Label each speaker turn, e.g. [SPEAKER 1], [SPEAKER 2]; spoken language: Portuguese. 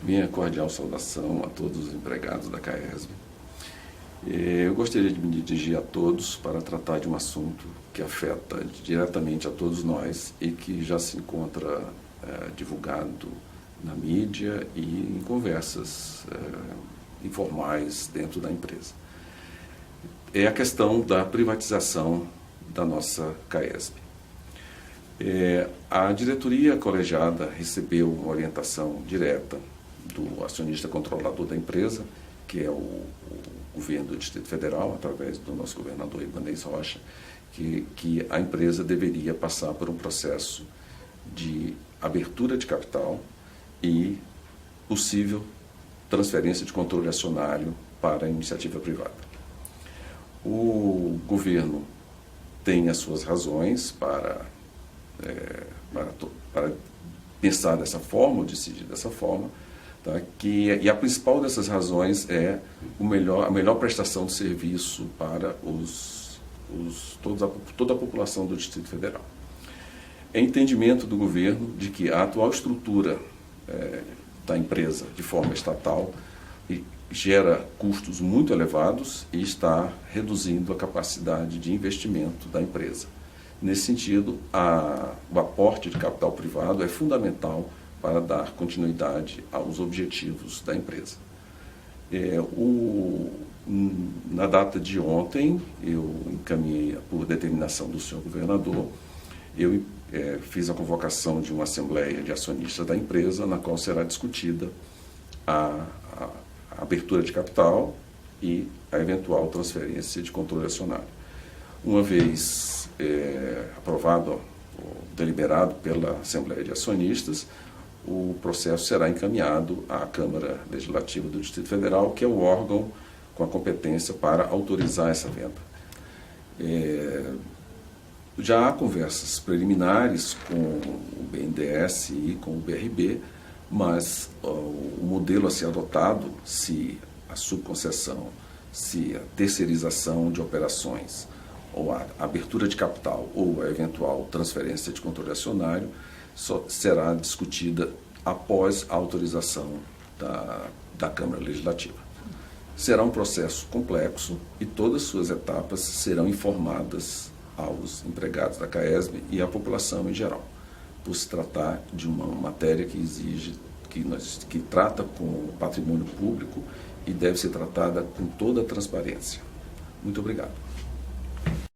[SPEAKER 1] Minha cordial saudação a todos os empregados da CAESB. Eu gostaria de me dirigir a todos para tratar de um assunto que afeta diretamente a todos nós e que já se encontra divulgado na mídia e em conversas informais dentro da empresa. É a questão da privatização da nossa CAESB. A diretoria colegiada recebeu uma orientação direta do acionista controlador da empresa, que é o governo do Distrito Federal, através do nosso governador Ibanez Rocha, que a empresa deveria passar por um processo de abertura de capital e possível transferência de controle acionário para a iniciativa privada. O governo tem as suas razões para pensar dessa forma, ou decidir dessa forma, tá? E a principal dessas razões é a melhor prestação de serviço para toda a população do Distrito Federal. É entendimento do governo de que a atual estrutura da empresa de forma estatal gera custos muito elevados e está reduzindo a capacidade de investimento da empresa. Nesse sentido, o aporte de capital privado é fundamental para dar continuidade aos objetivos da empresa. Na data de ontem, eu encaminhei, por determinação do senhor governador, eu fiz a convocação de uma assembleia de acionistas da empresa, na qual será discutida a abertura de capital e a eventual transferência de controle acionário. Uma vez aprovado ou deliberado pela Assembleia de Acionistas, o processo será encaminhado à Câmara Legislativa do Distrito Federal, que é o órgão com a competência para autorizar essa venda. Já há conversas preliminares com o BNDES e com o BRB, mas o modelo a ser adotado, se a subconcessão, se a terceirização de operações, ou a abertura de capital, ou a eventual transferência de controle acionário, só será discutida após a autorização da Câmara Legislativa. Será um processo complexo e todas as suas etapas serão informadas aos empregados da CAESB e à população em geral, por se tratar de uma matéria que exige, que trata com o patrimônio público e deve ser tratada com toda a transparência. Muito obrigado.